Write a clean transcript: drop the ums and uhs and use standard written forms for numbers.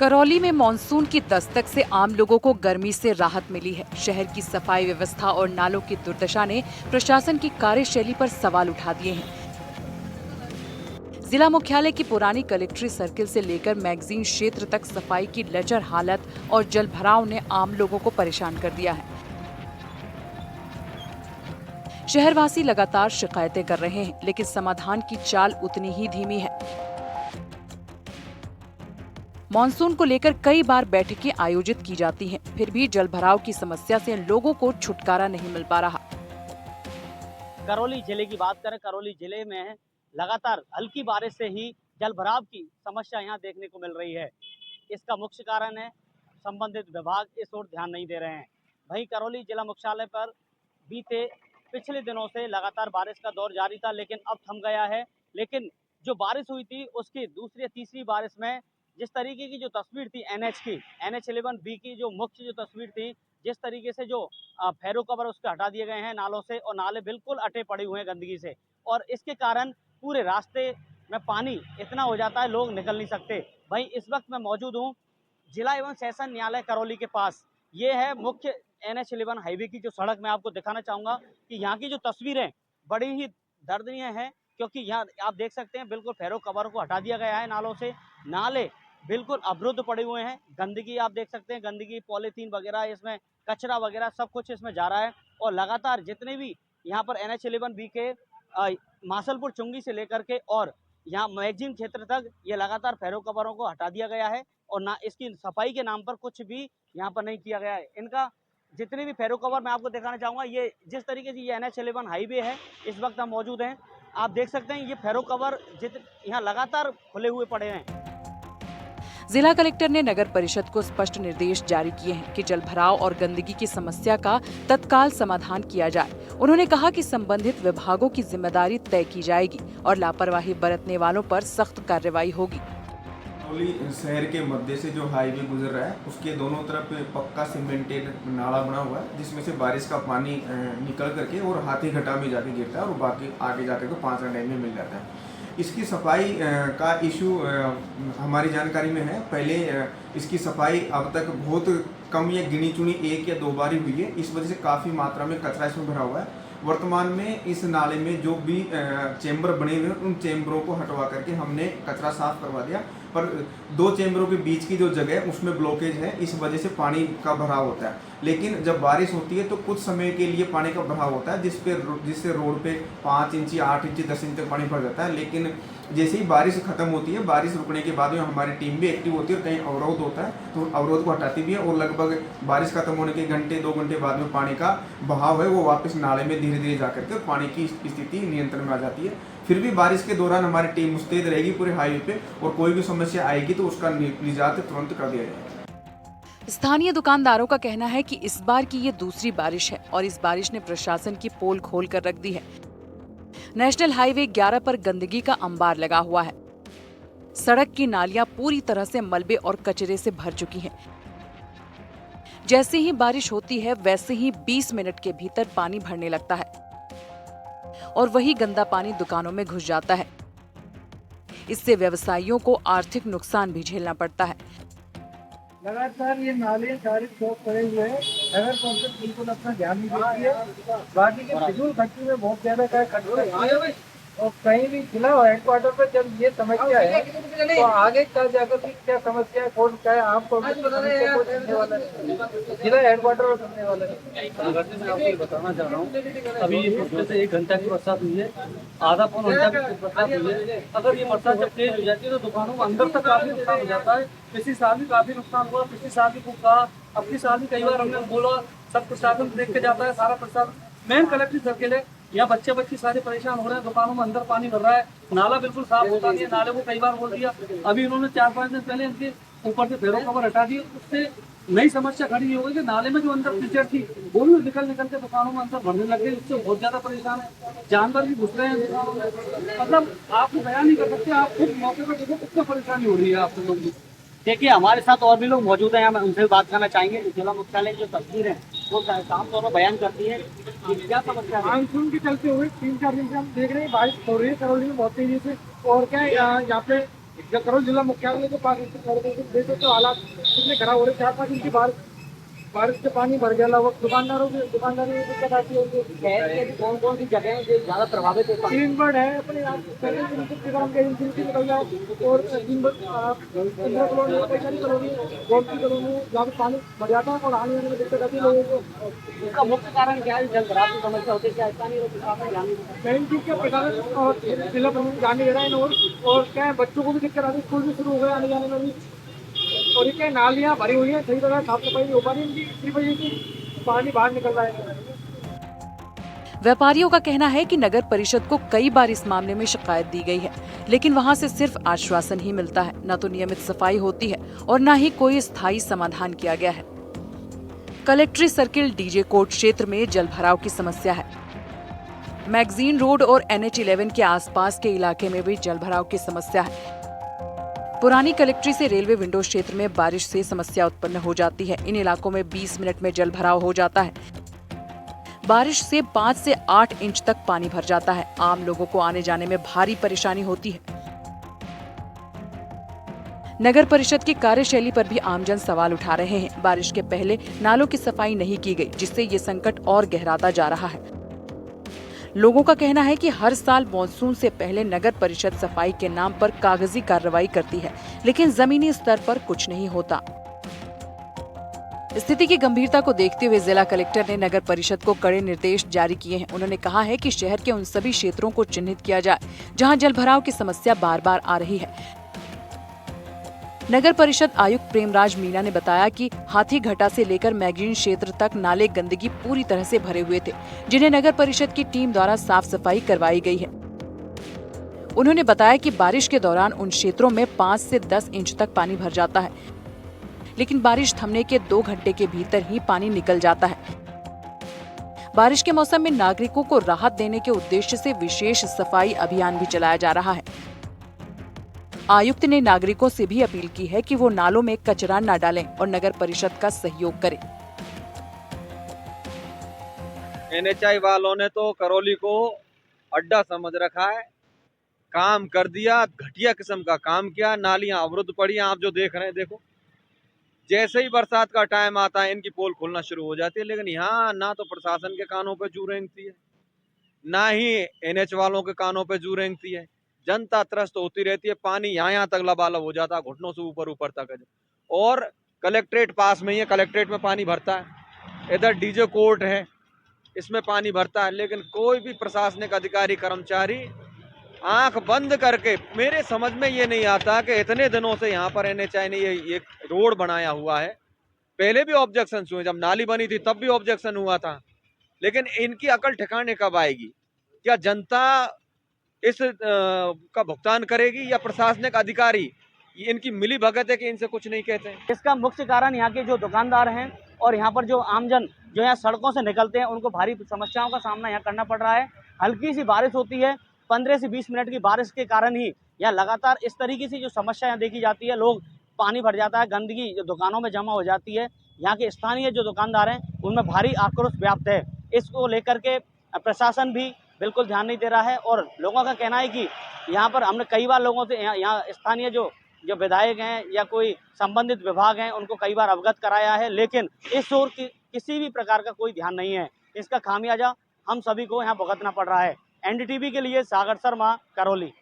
करौली में मानसून की दस्तक से आम लोगों को गर्मी से राहत मिली है। शहर की सफाई व्यवस्था और नालों की दुर्दशा ने प्रशासन की कार्यशैली पर सवाल उठा दिए हैं। जिला मुख्यालय की पुरानी कलेक्ट्री सर्किल से लेकर मैगजीन क्षेत्र तक सफाई की लचर हालत और जलभराव ने आम लोगों को परेशान कर दिया है। शहरवासी लगातार शिकायतें कर रहे हैं, लेकिन समाधान की चाल उतनी ही धीमी है। मॉनसून को लेकर कई बार बैठकें आयोजित की जाती हैं, फिर भी जलभराव की समस्या से लोगों को छुटकारा नहीं मिल पा रहा। करौली जिले की बात करें, करौली जिले में लगातार हल्की बारिश से ही जलभराव की समस्या यहाँ देखने को मिल रही है। इसका मुख्य कारण है संबंधित विभाग इस ओर ध्यान नहीं दे रहे हैं। वहीं करौली जिला मुख्यालय पर पिछले दिनों से लगातार बारिश का दौर जारी था, लेकिन अब थम गया है। लेकिन जो बारिश हुई थी उसकी दूसरी तीसरी बारिश में जिस तरीके की जो तस्वीर थी NH 11B की जो मुख्य जो तस्वीर थी, जिस तरीके से जो फेरो कवर उसके हटा दिए गए हैं नालों से, और नाले बिल्कुल अटे पड़े हुए हैं गंदगी से, और इसके कारण पूरे रास्ते में पानी इतना हो जाता है लोग निकल नहीं सकते। वहीं इस वक्त मैं मौजूद हूँ जिला एवं सेशन न्यायालय करौली के पास। ये है मुख्य NH 11 हाईवे की जो सड़क। मैं आपको दिखाना चाहूँगा कि यहाँ की जो तस्वीरें बड़ी ही दर्दनीय हैं, क्योंकि यहाँ आप देख सकते हैं बिल्कुल फेरो कवर को हटा दिया गया है नालों से। नाले बिल्कुल अवरुद्ध पड़े हुए हैं। गंदगी आप देख सकते हैं, गंदगी पॉलीथीन वगैरह, इसमें कचरा वगैरह सब कुछ इसमें जा रहा है। और लगातार जितने भी यहाँ पर NH 11B के मासलपुर चुंगी से लेकर के और यहाँ मैगजीन क्षेत्र तक ये लगातार फेरो कवरों को हटा दिया गया है, और ना इसकी सफाई के नाम पर कुछ भी यहाँ पर नहीं किया गया है। इनका जितने भी फेरो कवर मैं आपको दिखाना चाहूँगा, ये जिस तरीके से ये NH 11 हाईवे है, इस वक्त हम मौजूद हैं, आप देख सकते हैं ये फेरो कवर यहाँ लगातार खुले हुए पड़े हैं। जिला कलेक्टर ने नगर परिषद को स्पष्ट निर्देश जारी किए हैं कि जलभराव और गंदगी की समस्या का तत्काल समाधान किया जाए। उन्होंने कहा कि संबंधित विभागों की जिम्मेदारी तय की जाएगी और लापरवाही बरतने वालों पर सख्त कार्रवाई होगी। करौली शहर के मध्य से जो हाईवे गुजर रहा है, उसके दोनों तरफ पक्का सीमेंटेड नाला बना हुआ है, जिसमें से बारिश का पानी निकल करके और हाथी घटा में जाके गिरता है और बाकी आगे जाकर के 5 डैम में मिल जाता है। इसकी सफाई का इशू हमारी जानकारी में है। पहले इसकी सफाई अब तक बहुत कम या गिनी चुनी 1 या 2 बार ही हुई है। इस वजह से काफ़ी मात्रा में कचरा इसमें भरा हुआ है। वर्तमान में इस नाले में जो भी चेंबर बने हुए हैं, उन चेंबरों को हटवा करके हमने कचरा साफ करवा दिया, पर 2 चेंबरों के बीच की जो जगह है उसमें ब्लॉकेज है, इस वजह से पानी का भराव होता है। लेकिन जब बारिश होती है तो कुछ समय के लिए पानी का भराव होता है, जिससे रोड पे 5 इंच 8 इंच 10 इंच तक पानी भर जाता है। लेकिन जैसे ही बारिश खत्म होती है, बारिश रुकने के बाद में हमारी टीम भी एक्टिव होती है और कहीं अवरोध होता है तो अवरोध को हटाती भी है, और लगभग बारिश खत्म होने के घंटे 2 घंटे बाद में पानी का बहाव है वो वापस नाले में धीरे धीरे जाकर के पानी की स्थिति नियंत्रण में आ जाती है। फिर भी बारिश के दौरान हमारी टीम मुस्तैद रहेगी पूरे हाईवे पे, और कोई भी समस्या आएगी तो उसका निजात तुरंत कर दिया जाएगा। स्थानीय दुकानदारों का कहना है कि इस बार की ये दूसरी बारिश है और इस बारिश ने प्रशासन की पोल खोल कर रख दी है। नेशनल हाईवे 11 पर गंदगी का अंबार लगा हुआ है। सड़क की नालियां पूरी तरह से मलबे और कचरे से भर चुकी हैं। जैसे ही बारिश होती है वैसे ही 20 मिनट के भीतर पानी भरने लगता है और वही गंदा पानी दुकानों में घुस जाता है। इससे व्यवसायियों को आर्थिक नुकसान भी झेलना पड़ता है। लगातार ये नाले सारे चौक पड़े हुए हैं। नगर परिषद बिल्कुल अपना ध्यान नहीं देती है। बाकी के फिजूल खर्ची में बहुत ज्यादा खर्च करती है, और कहीं भी जिला हेडक्वार्टर पर जब ये समस्या है तो आगे क्या जाकर की क्या समस्या है, कौन क्या है, आपको जिला हेडक्वार्टर पर सुनने वाला है। मैं आपको बताना चाह रहा हूँ, अभी ये से 1 घंटा की बरसात हुई है, आधा पौन घंटा की बरसात हुई है। अगर ये बरसात जब तेज हो जाती है तो दुकानों में अंदर तक काफी नुकसान हो जाता है। पिछले साल भी काफी नुकसान हुआ, पिछले साल भी खूब कहा, अपनी साल भी कई बार हमने बोला, सब प्रशासन देख के जाता है, सारा प्रशासन मेन कलेक्ट्री सर्किल है, यहाँ बच्चे सारे परेशान हो रहे हैं, दुकानों में अंदर पानी भर रहा है, नाला बिल्कुल साफ होता नहीं है। नाले को कई बार बोल दिया, अभी इन्होंने 4-5 दिन पहले इनके ऊपर से फेरो कवर हटा दिए, उससे नई समस्या खड़ी हो गई कि नाले में जो अंदर कीचड़ थी वो भी निकल के दुकानों में अंदर भरने लग गई। उससे बहुत ज्यादा परेशान है, जानवर भी घुस रहे हैं दुकानों में। मतलब आप बयान नहीं कर सकते, आप खुद मौके पर देखो कितना परेशानी हो रही है आप लोगों की। देखिए हमारे साथ और भी लोग मौजूद हैं, हम उनसे बात करना चाहेंगे। जिला मुख्यालय की जो तस्वीर है वो साफ तौर पर बयान करती है कि क्या समस्या है। मानसून के चलते हुए 3-4 दिन से हम देख रहे हैं बारिश हो रही है करौली में बहुत तेजी से, और क्या यहाँ पे जब करौली जिला मुख्यालय के पास देखो तो हालात कितने खराब हो रहे, 4-5 इंच की बारिश से पानी भर गया। लगभग दुकानदारों की दिक्कत आती है। शहर के कौन कौन सी जगह हैं जो ज़्यादा प्रभावित है? तीन बर्ड है अपने यहाँ पहले दिन से ग्राम के एजेंसी निकल जाए और तीन बर्ड Indira colony, Paisari colony, Gomti colony, जहाँ पे पानी भर जाता है और आने जाने में दिक्कत आती है लोगों को। इसका मुख्य कारण क्या है? जल भराव की समस्या होती है, क्या स्थानीय लोग प्रशासन ध्यान नहीं देता? मेन चीज क्या प्रशासन और जिला प्रमुख ध्यान नहीं दे रहा है। और क्या है, बच्चों को भी दिक्कत आती है, स्कूल भी शुरू हो गए आने जाने में भी। और ये क्या नालियाँ भरी हुई है, सही तरह साफ सफाई नहीं हो पा रही इनकी, इसी वजह से पानी बाहर निकल रहा है। व्यापारियों का कहना है कि नगर परिषद को कई बार इस मामले में शिकायत दी गई है, लेकिन वहां से सिर्फ आश्वासन ही मिलता है, न तो नियमित सफाई होती है और न ही कोई स्थायी समाधान किया गया है। कलेक्ट्रेट सर्किल डीजे कोर्ट क्षेत्र में जल भराव की समस्या है। मैगजीन रोड और NH11 के आसपास के इलाके में भी जल भराव की समस्या है। पुरानी कलेक्ट्री से रेलवे विंडो क्षेत्र में बारिश से समस्या उत्पन्न हो जाती है। इन इलाकों में 20 मिनट में जल भराव हो जाता है। बारिश से 5 से 8 इंच तक पानी भर जाता है। आम लोगों को आने जाने में भारी परेशानी होती है। नगर परिषद की कार्यशैली पर भी आमजन सवाल उठा रहे हैं। बारिश के पहले नालों की सफाई नहीं की गई, जिससे ये संकट और गहराता जा रहा है। लोगों का कहना है कि हर साल मॉनसून से पहले नगर परिषद सफाई के नाम पर कागजी कार्रवाई करती है, लेकिन जमीनी स्तर पर कुछ नहीं होता। स्थिति की गंभीरता को देखते हुए जिला कलेक्टर ने नगर परिषद को कड़े निर्देश जारी किए हैं। उन्होंने कहा है कि शहर के उन सभी क्षेत्रों को चिन्हित किया जाए जहां जलभराव की समस्या बार बार आ रही है। नगर परिषद आयुक्त प्रेमराज मीणा ने बताया कि हाथीघटा से लेकर मैगजीन क्षेत्र तक नाले गंदगी पूरी तरह से भरे हुए थे, जिन्हें नगर परिषद की टीम द्वारा साफ सफाई करवाई गई है। उन्होंने बताया कि बारिश के दौरान उन क्षेत्रों में 5 से 10 इंच तक पानी भर जाता है, लेकिन बारिश थमने के 2 घंटे के भीतर ही पानी निकल जाता है। बारिश के मौसम में नागरिकों को राहत देने के उद्देश्य से विशेष सफाई अभियान भी चलाया जा रहा है। आयुक्त ने नागरिकों से भी अपील की है कि वो नालों में कचरा न डालें और नगर परिषद का सहयोग करें। NHI वालों ने तो करौली को अड्डा समझ रखा है, काम कर दिया, घटिया किस्म का काम किया। नालियां अवरुद्ध पड़ी, आप जो देख रहे हैं, देखो जैसे ही बरसात का टाइम आता है इनकी पोल खुलना शुरू हो जाती है। लेकिन यहाँ ना तो प्रशासन के कानों पे जू रेंगती है, ना ही NH वालों के कानों पे जू रेंगती है। जनता त्रस्त होती रहती है, पानी यहाँ तक लबालब हो जाता है, घुटनों से ऊपर तक है। और कलेक्ट्रेट पास में ही है, कलेक्ट्रेट में पानी भरता है, इधर डीजे कोर्ट है, इसमें पानी भरता है। लेकिन कोई भी प्रशासनिक अधिकारी कर्मचारी आंख बंद करके, मेरे समझ में ये नहीं आता कि इतने दिनों से यहाँ पर NHI ने ये रोड बनाया हुआ है। पहले भी ऑब्जेक्शन हुए, जब नाली बनी थी तब भी ऑब्जेक्शन हुआ था, लेकिन इनकी अकल ठिकाने कब आएगी? क्या जनता इस का भुगतान करेगी या प्रशासनिक अधिकारी? ये इनकी मिली भगत है कि इनसे कुछ नहीं कहते हैं। इसका मुख्य कारण यहाँ के जो दुकानदार हैं और यहाँ पर जो आमजन जो यहाँ सड़कों से निकलते हैं, उनको भारी समस्याओं का सामना यहाँ करना पड़ रहा है। हल्की सी बारिश होती है, 15 से 20 मिनट की बारिश के कारण ही यहाँ लगातार इस तरीके से जो समस्या यहाँ देखी जाती है, लोग पानी भर जाता है, गंदगी जो दुकानों में जमा हो जाती है। यहाँ के स्थानीय जो दुकानदार हैं उनमें भारी आक्रोश व्याप्त है। इसको लेकर के प्रशासन भी बिल्कुल ध्यान नहीं दे रहा है और लोगों का कहना है कि यहाँ पर हमने कई बार लोगों से यहाँ स्थानीय जो विधायक हैं या कोई संबंधित विभाग हैं उनको कई बार अवगत कराया है, लेकिन इस ओर किसी भी प्रकार का कोई ध्यान नहीं है। इसका खामियाजा हम सभी को यहाँ भुगतना पड़ रहा है। NDTV के लिए सागर शर्मा, करौली।